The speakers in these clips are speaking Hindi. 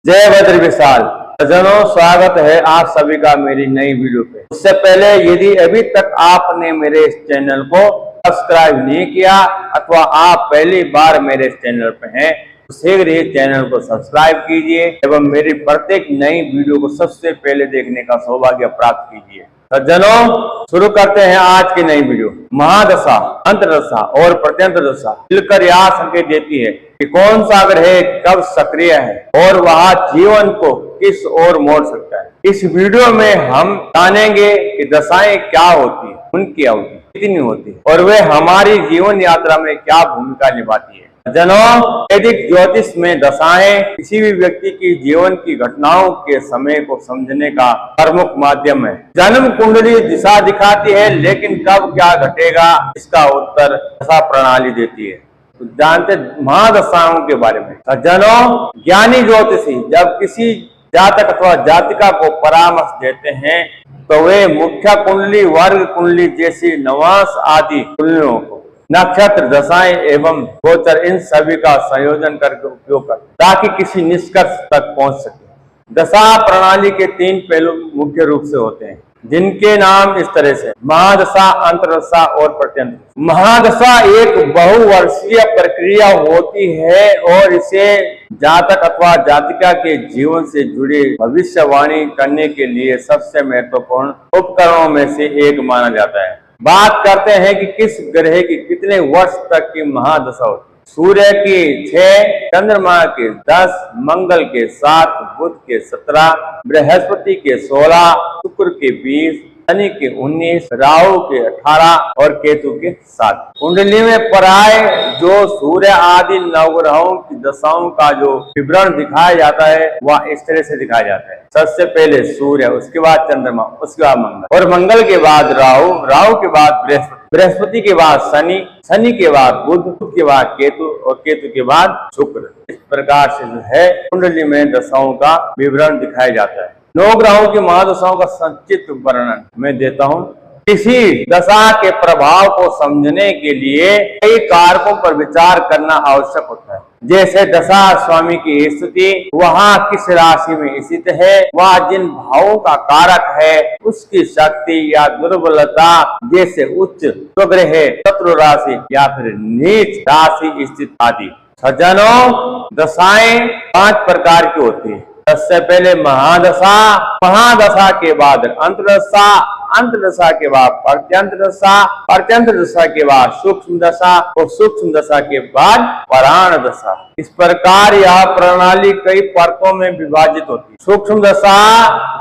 जय बद्र विशाल। सज्जनों, स्वागत है आप सभी का मेरी नई वीडियो पे। उससे पहले यदि अभी तक आपने मेरे इस चैनल को सब्सक्राइब नहीं किया अथवा आप पहली बार मेरे इस चैनल पे हैं तो शीघ्र ही चैनल को सब्सक्राइब कीजिए एवं मेरी प्रत्येक नई वीडियो को सबसे पहले देखने का सौभाग्य प्राप्त कीजिए। सज्जनों, शुरू करते हैं आज की नई वीडियो। महादशा, अंतर्दशा और प्रत्यंतर दशा मिलकर यह संकेत देती है कि कौन सा ग्रह कब सक्रिय है और वह जीवन को किस ओर मोड़ सकता है। इस वीडियो में हम जानेंगे कि दशाएं क्या होती है, उनकी अवधि कितनी होती है और वे हमारी जीवन यात्रा में क्या भूमिका निभाती है। जनों, वैदिक ज्योतिष में दशाएं किसी भी व्यक्ति की जीवन की घटनाओं के समय को समझने का प्रमुख माध्यम है। जन्म कुंडली दिशा दिखाती है, लेकिन कब क्या घटेगा इसका उत्तर दशा प्रणाली देती है। तो जानते महादशाओं के बारे में। जनों, ज्ञानी ज्योतिषी जब किसी जातक अथवा जातिका को परामर्श देते हैं तो वे मुख्य कुंडली, वर्ग कुंडली जैसी नवांश आदि कुंडलियों को नक्षत्र, दशाएं एवं गोचर इन सभी का संयोजन करके उपयोग करते ताकि किसी निष्कर्ष तक पहुंच सके। दशा प्रणाली के तीन पहलू मुख्य रूप से होते हैं, जिनके नाम इस तरह से महादशा, अंतर्दशा और प्रत्यंतर। महादशा एक बहुवर्षीय प्रक्रिया होती है और इसे जातक अथवा जातिका के जीवन से जुड़ी भविष्यवाणी करने के लिए सबसे महत्वपूर्ण उपकरणों में से एक माना जाता है। बात करते हैं कि किस ग्रह की कितने वर्ष तक की महादशा होती है। सूर्य की 6, चंद्रमा के 10, मंगल के 7, बुध के 17, बृहस्पति के 16, शुक्र के 20, शनि के 19, राहु के 18 और केतु के 7। कुंडली में प्राय जो सूर्य आदि नवग्रहों की दशाओं का जो विवरण दिखाया जाता है वह इस तरह से दिखाया जाता है। सबसे पहले सूर्य, उसके बाद चंद्रमा, उसके बाद मंगल और मंगल के बाद राहु, राहु के बाद बृहस्पति, बृहस्पति के बाद शनि, शनि के बाद बुध, बुध के बाद केतु और केतु के बाद शुक्र। इस प्रकार से जो है कुंडली में दशाओं का विवरण दिखाया जाता है। 9 ग्रहों की महादशाओं का संक्षिप्त वर्णन मैं देता हूँ। किसी दशा के प्रभाव को समझने के लिए कई कारकों पर विचार करना आवश्यक होता है, जैसे दशा स्वामी की स्थिति, वहाँ किस राशि में स्थित है, वह जिन भावों का कारक है उसकी शक्ति या दुर्बलता, जैसे उच्च स्वग्रह, शत्रु राशि या फिर नीच राशि स्थित आदि। सज्जनों, दशाएं 5 प्रकार की होती है। सबसे पहले महादशा, महादशा के बाद अंतर्दशा, अंतर्दशा के बाद प्रत्यंतर दशा, प्रत्यंतर दशा के बाद सूक्ष्म दशा और सूक्ष्म दशा के बाद पराण दशा। इस प्रकार यह प्रणाली कई परतों में विभाजित होती है। सूक्ष्म दशा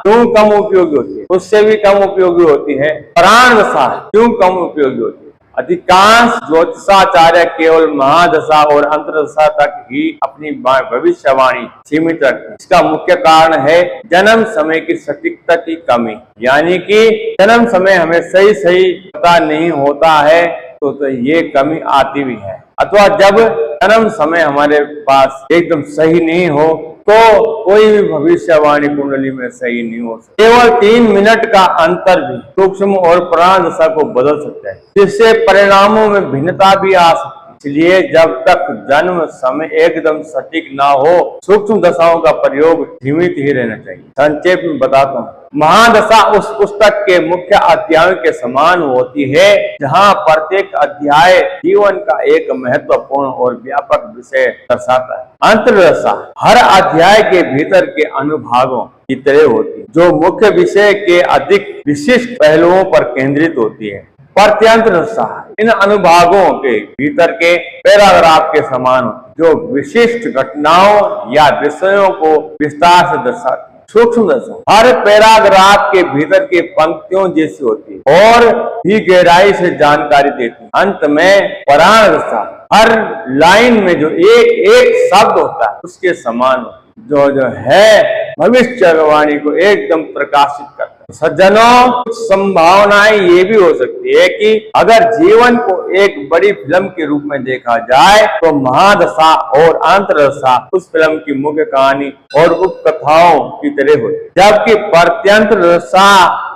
क्यों कम उपयोगी होती है, उससे भी कम उपयोगी होती है। पराण दशा क्यों कम उपयोगी होती है। अधिकांश ज्योतिषाचार्य केवल महादशा और अंतर्दशा तक ही अपनी भविष्यवाणी सीमित रखते हैं। इसका मुख्य कारण है जन्म समय की सटीकता की कमी, यानी कि जन्म समय हमें सही पता नहीं होता है तो ये कमी आती भी है। अथवा जब जन्म समय हमारे पास एकदम सही नहीं हो तो कोई भी भविष्यवाणी कुंडली में सही नहीं हो सकती। केवल 3 मिनट का अंतर भी सूक्ष्म और पराण दशा को बदल सकता है, जिससे परिणामों में भिन्नता भी आ सकती है। इसलिए जब तक जन्म समय एकदम सटीक ना हो, सूक्ष्म दशाओं का प्रयोग सीमित ही रहना चाहिए। संक्षेप में बताता हूँ। महादशा उस पुस्तक के मुख्य अध्यायों के समान होती है जहाँ प्रत्येक अध्याय जीवन का एक महत्वपूर्ण और व्यापक विषय दर्शाता है। अंतर्दशा हर अध्याय के भीतर के अनुभागों की तरह होती है, जो मुख्य विषय के अधिक विशिष्ट पहलुओं पर केंद्रित होती है। प्रत्यंतर दशा इन अनुभागों के भीतर के पैराग्राफ के समान जो विशिष्ट घटनाओं या विषयों को विस्तार से दर्शाती है। सूक्ष्म दशा हर पैराग्राफ के भीतर के पंक्तियों जैसी होती है और भी गहराई से जानकारी देती है। अंत में पराण दशा हर लाइन में जो एक शब्द होता है उसके समान होता है, जो है भविष्यवाणी को एकदम प्रकाशित करता है। सज्जनों, कुछ संभावनाएं ये भी हो सकती है कि अगर जीवन को एक बड़ी फिल्म के रूप में देखा जाए तो महादशा और अंतर्दशा उस फिल्म की मुख्य कहानी और उपकथाओं की तरह होती है, जबकि प्रत्यंतर दशा,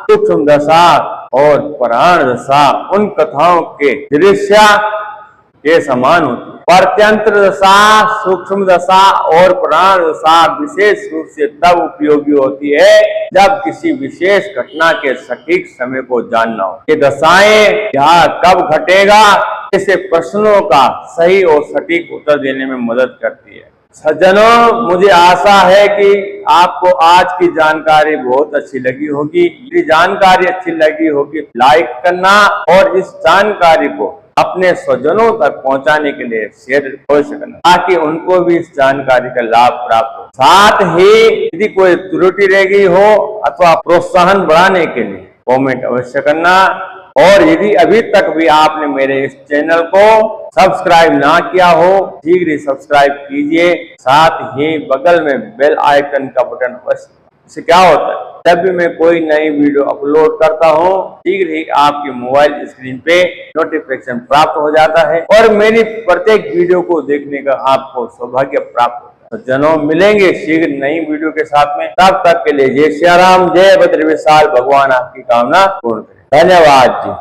सूक्ष्म दशा और पराण दशा उन कथाओं के दृश्य के समान होती है। परतंत्र दशा, सूक्ष्म दशा और प्राण दशा विशेष रूप से तब उपयोगी होती है जब किसी विशेष घटना के सटीक समय को जानना हो। ये दशाएं क्या कब घटेगा ऐसे प्रश्नों का सही और सटीक उत्तर देने में मदद करती है। सज्जनों, मुझे आशा है कि आपको आज की जानकारी बहुत अच्छी लगी होगी। यदि जानकारी अच्छी लगी होगी लाइक करना और इस जानकारी को अपने स्वजनों तक पहुंचाने के लिए शेयर अवश्य करना ताकि उनको भी इस जानकारी का लाभ प्राप्त हो। साथ ही यदि कोई त्रुटि रह गई हो अथवा प्रोत्साहन बढ़ाने के लिए कमेंट अवश्य करना। और यदि अभी तक भी आपने मेरे इस चैनल को सब्सक्राइब ना किया हो शीघ्र ही सब्सक्राइब कीजिए। साथ ही बगल में बेल आइकन का बटन अवश्य। इससे क्या होता है, जब भी मैं कोई नई वीडियो अपलोड करता हूँ शीघ्र ही आपके मोबाइल स्क्रीन पे नोटिफिकेशन प्राप्त हो जाता है और मेरी प्रत्येक वीडियो को देखने का आपको सौभाग्य प्राप्त होता है। तो जनों, मिलेंगे शीघ्र नई वीडियो के साथ में। तब तक के लिए जय श्री राम, जय बद्र विशाल, भगवान आपकी कामना पूर्ण करे। धन्यवाद जी।